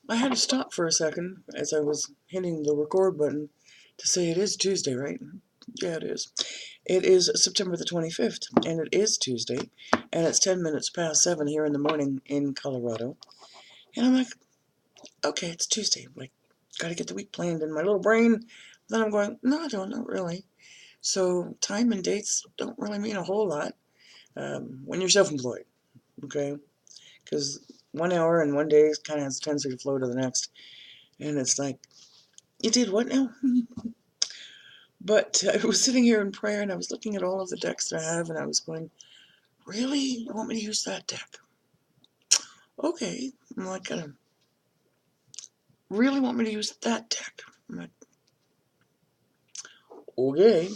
I had to stop for a second as I was hitting the record button to say it is Tuesday, right? Yeah, it is. It is September the 25th, and it is Tuesday, and it's 10 minutes past 7 here in the morning in Colorado. And I'm like, okay, it's Tuesday. Like, gotta get the week planned in my little brain. Then I'm going, no, I don't, not really. So time and dates don't really mean a whole lot when you're self-employed, okay? Because 1 hour and 1 day kind of has a tendency to flow to the next. And it's like, you did what now? But I was sitting here in prayer and I was looking at all of the decks that I have and I was going, really? You want me to use that deck? Okay. I'm like, really want me to use that deck? I'm like, okay.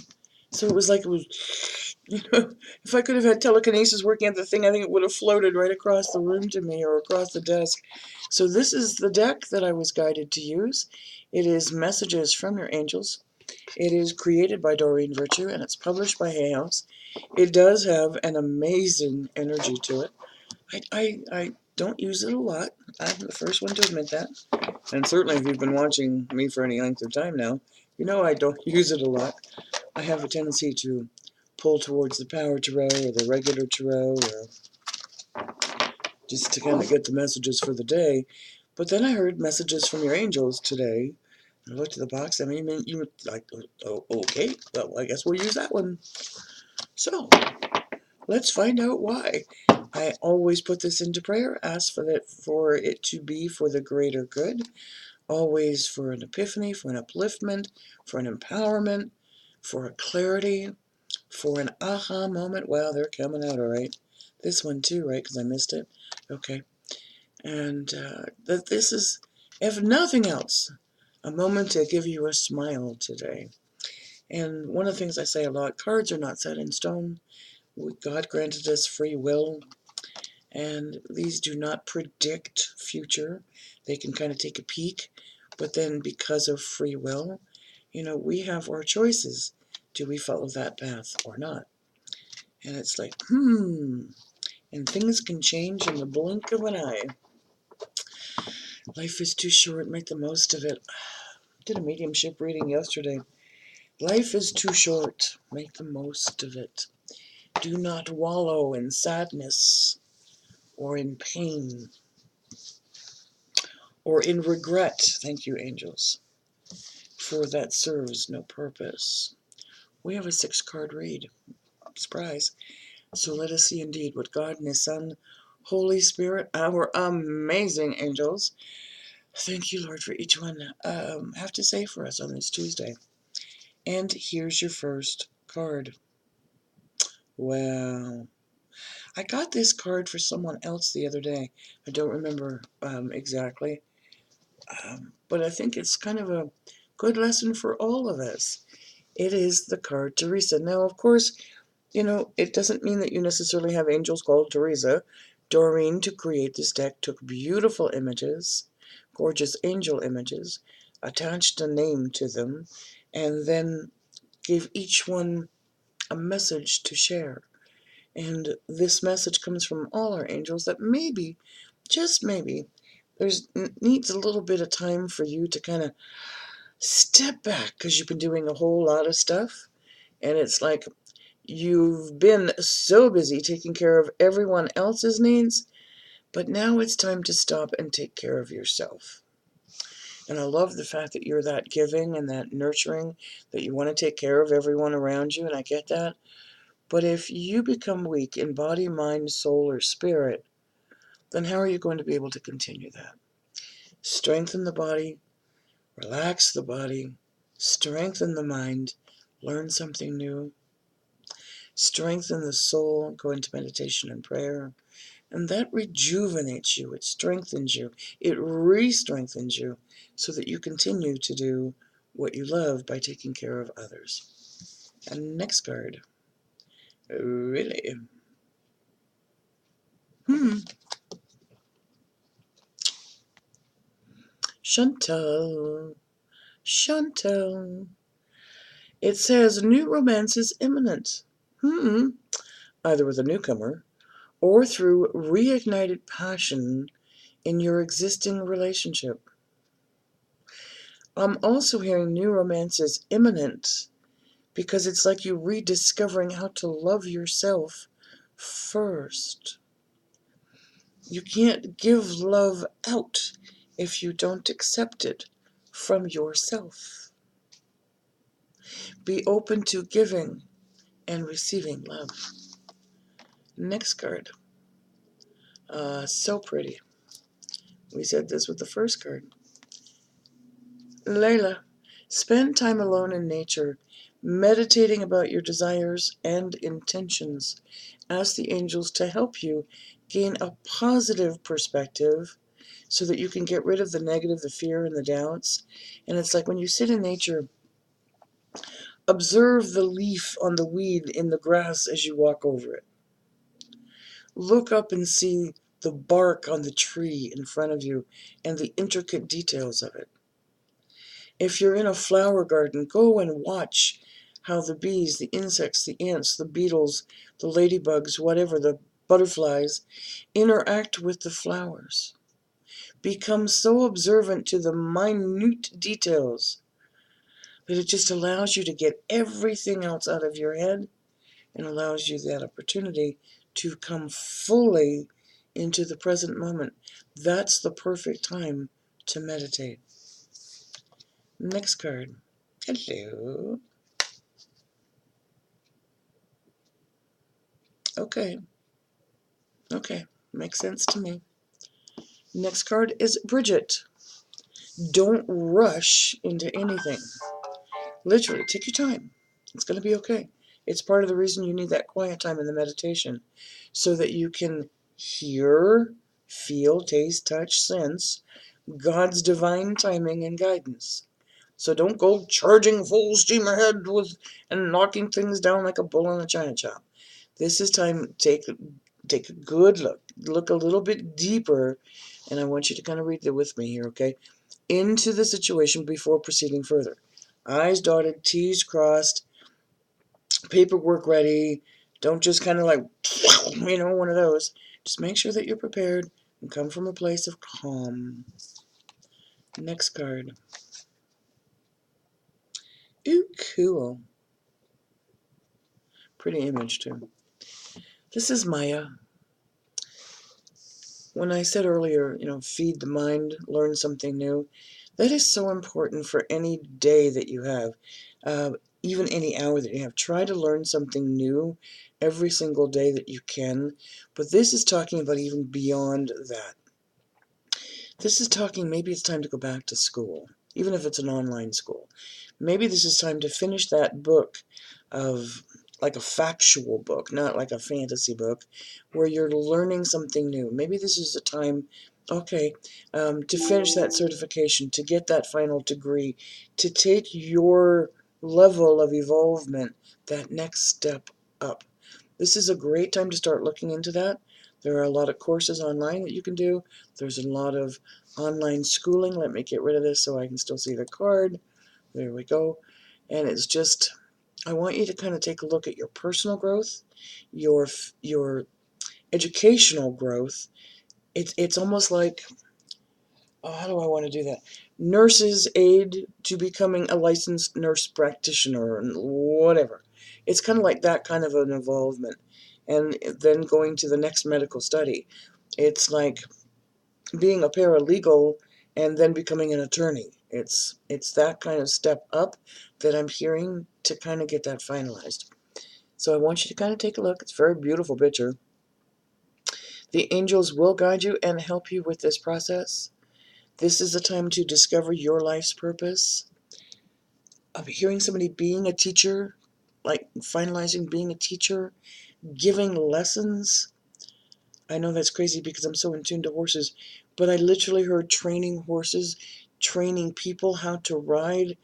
So it was like it was, if I could have had telekinesis working at the thing, I think it would have floated right across the room to me or across the desk. So this is the deck that I was guided to use. It is Messages from Your Angels. It is created by Doreen Virtue and it's published by Hay House. It does have an amazing energy to it. I don't use it a lot. I'm the first one to admit that. And certainly if you've been watching me for any length of time now, you know I don't use it a lot. I have a tendency to pull towards the power tarot or the regular tarot or just to kind of get the messages for the day. But then I heard Messages from Your Angels today. I looked at the box. I mean, you were like, oh, okay, well, I guess we'll use that one. So, let's find out why. I always put this into prayer, ask for it to be for the greater good, always for an epiphany, for an upliftment, for an empowerment, for a clarity, for an aha moment. Wow, they're coming out all right. This one too, right? Because I missed it. Okay. And that this is, if nothing else, a moment to give you a smile today. And one of the things I say a lot, cards are not set in stone. God granted us free will, and these do not predict future. They can kind of take a peek, but then because of free will, we have our choices. Do we follow that path or not? And it's like, and things can change in the blink of an eye. Life is too short, make the most of it. Did a mediumship reading yesterday. Life is too short, make the most of it. Do not wallow in sadness or in pain or in regret. Thank you, angels, for that serves no purpose. We have a 6-card read. Surprise. So let us see indeed what God and His Son, Holy Spirit, our amazing angels, thank you, Lord, for each one, have to say for us on this Tuesday. And here's your first card. Wow. I got this card for someone else the other day. I don't remember exactly. But I think it's kind of a good lesson for all of us. It is the card Teresa. Now, of course, it doesn't mean that you necessarily have angels called Teresa. Doreen, to create this deck, took beautiful images, gorgeous angel images, attached a name to them, and then gave each one a message to share. And this message comes from all our angels that maybe, just maybe, there's needs a little bit of time for you to kind of step back because you've been doing a whole lot of stuff. And it's like you've been so busy taking care of everyone else's needs, but now it's time to stop and take care of yourself. And I love the fact that you're that giving and that nurturing, that you want to take care of everyone around you, and I get that. But if you become weak in body, mind, soul, or spirit, then how are you going to be able to continue that? Strengthen the body, relax the body, strengthen the mind, learn something new, strengthen the soul, go into meditation and prayer, and that rejuvenates you, it strengthens you, it re-strengthens you, so that you continue to do what you love by taking care of others. And next card. Really? Chantal. Chantal. It says new romance is imminent. Either with a newcomer or through reignited passion in your existing relationship. I'm also hearing new romance is imminent because it's like you rediscovering how to love yourself first. You can't give love out if you don't accept it from yourself. Be open to giving and receiving love. Next card. So pretty. We said this with the first card. Layla, spend time alone in nature, meditating about your desires and intentions. Ask the angels to help you gain a positive perspective so that you can get rid of the negative, the fear, and the doubts. And it's like when you sit in nature, observe the leaf on the weed in the grass as you walk over it. Look up and see the bark on the tree in front of you and the intricate details of it. If you're in a flower garden, go and watch how the bees, the insects, the ants, the beetles, the ladybugs, whatever, the butterflies, interact with the flowers. Become so observant to the minute details that it just allows you to get everything else out of your head and allows you that opportunity to come fully into the present moment. That's the perfect time to meditate. Next card. Hello. Okay. Okay. Makes sense to me. Next card is Bridget. Don't rush into anything. Literally, take your time. It's going to be okay. It's part of the reason you need that quiet time in the meditation, so that you can hear, feel, taste, touch, sense God's divine timing and guidance. So don't go charging full steam ahead and knocking things down like a bull in a china shop. This is time to take a good look. Look a little bit deeper, and I want you to kind of read it with me here, okay? Into the situation before proceeding further. I's dotted, T's crossed, paperwork ready. Don't just kind of like, one of those. Just make sure that you're prepared and come from a place of calm. Next card. Ooh, cool. Pretty image, too. This is Maya. When I said earlier, feed the mind, learn something new, that is so important for any day that you have, even any hour that you have. Try to learn something new every single day that you can, but this is talking about even beyond that. This is talking, maybe it's time to go back to school, even if it's an online school. Maybe this is time to finish that book of, like a factual book, not like a fantasy book, where you're learning something new. Maybe this is the time, okay, to finish that certification, to get that final degree, to take your level of evolvement, that next step up. This is a great time to start looking into that. There are a lot of courses online that you can do. There's a lot of online schooling. Let me get rid of this so I can still see the card. There we go. And it's just, I want you to kind of take a look at your personal growth, your educational growth. It's almost like, how do I want to do that? Nurse's aid to becoming a licensed nurse practitioner and whatever. It's kind of like that kind of an involvement. And then going to the next medical study. It's like being a paralegal and then becoming an attorney. It's that kind of step up that I'm hearing to kind of get that finalized. So I want you to kind of take a look. It's a very beautiful picture. The angels will guide you and help you with this process. This is the time to discover your life's purpose. I'm hearing somebody being a teacher, like finalizing being a teacher, giving lessons. I know that's crazy because I'm so in tune to horses, but I literally heard training horses, training people how to ride,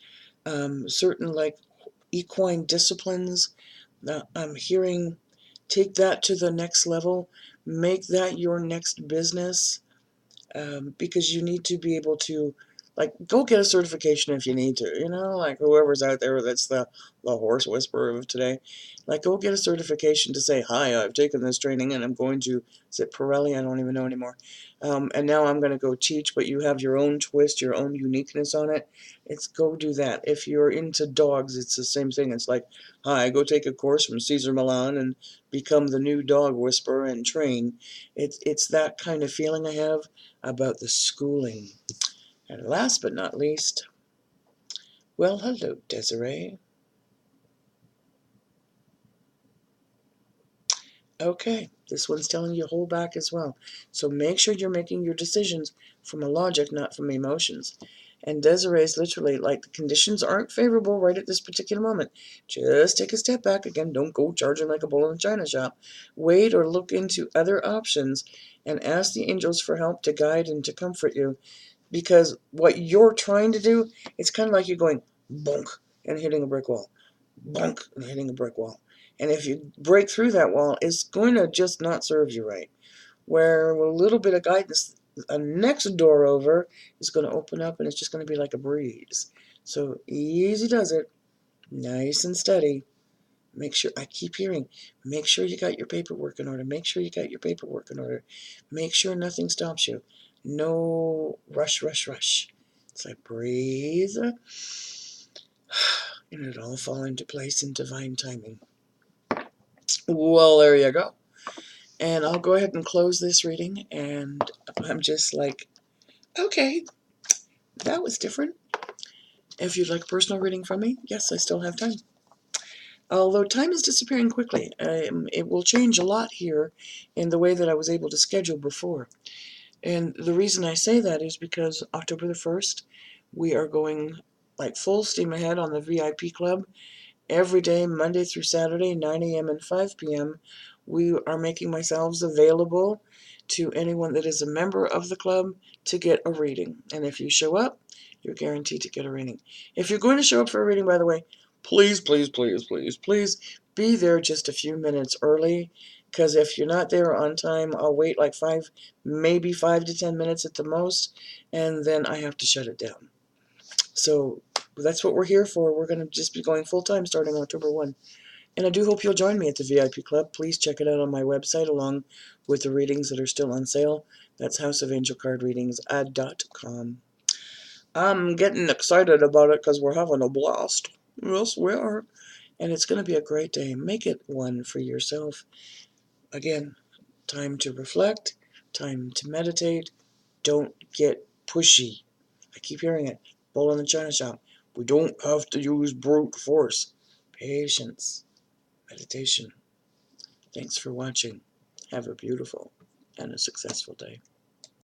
certain like equine disciplines. I'm hearing take that to the next level, make that your next business, because you need to be able to Like, go get a certification if you need to, you know, like whoever's out there that's the horse whisperer of today. Like, go get a certification to say, hi, I've taken this training and I'm going to, is it Pirelli? I don't even know anymore. And now I'm going to go teach, but you have your own twist, your own uniqueness on it. It's go do that. If you're into dogs, it's the same thing. It's like, hi, go take a course from Caesar Milan and become the new dog whisperer and train. It's that kind of feeling I have about the schooling. And last but not least, well, hello, Desiree. Okay, this one's telling you hold back as well. So make sure you're making your decisions from a logic, not from emotions. And Desiree's literally like the conditions aren't favorable right at this particular moment. Just take a step back. Again, don't go charging like a bull in a china shop. Wait or look into other options and ask the angels for help to guide and to comfort you. Because what you're trying to do, it's kind of like you're going bonk and hitting a brick wall, bonk and hitting a brick wall. And if you break through that wall, it's going to just not serve you right. Where with a little bit of guidance, a next door over is going to open up and it's just going to be like a breeze. So easy does it, nice and steady. Make sure, I keep hearing, make sure you got your paperwork in order. Make sure you got your paperwork in order. Make sure nothing stops you. No rush, rush, rush. It's like breathe, and it'll all fall into place in divine timing. Well, there you go. And I'll go ahead and close this reading, and I'm just like, okay, that was different. If you'd like a personal reading from me, yes, I still have time. Although time is disappearing quickly, it will change a lot here in the way that I was able to schedule before. And the reason I say that is because October the 1st, we are going like full steam ahead on the VIP club. Every day, Monday through Saturday, 9 a.m. and 5 p.m., we are making ourselves available to anyone that is a member of the club to get a reading. And if you show up, you're guaranteed to get a reading. If you're going to show up for a reading, by the way, please, please, please, please, please be there just a few minutes early. Because if you're not there on time, I'll wait like maybe 5 to 10 minutes at the most, and then I have to shut it down. So that's what we're here for. We're going to just be going full-time starting October 1. And I do hope you'll join me at the VIP Club. Please check it out on my website along with the readings that are still on sale. That's houseofangelcardreadings.com. I'm getting excited about it because we're having a blast. Yes, we are. And it's going to be a great day. Make it one for yourself. Again, time to reflect, time to meditate. Don't get pushy. I keep hearing it. Bull in the china shop. We don't have to use brute force. Patience. Meditation. Thanks for watching. Have a beautiful and a successful day.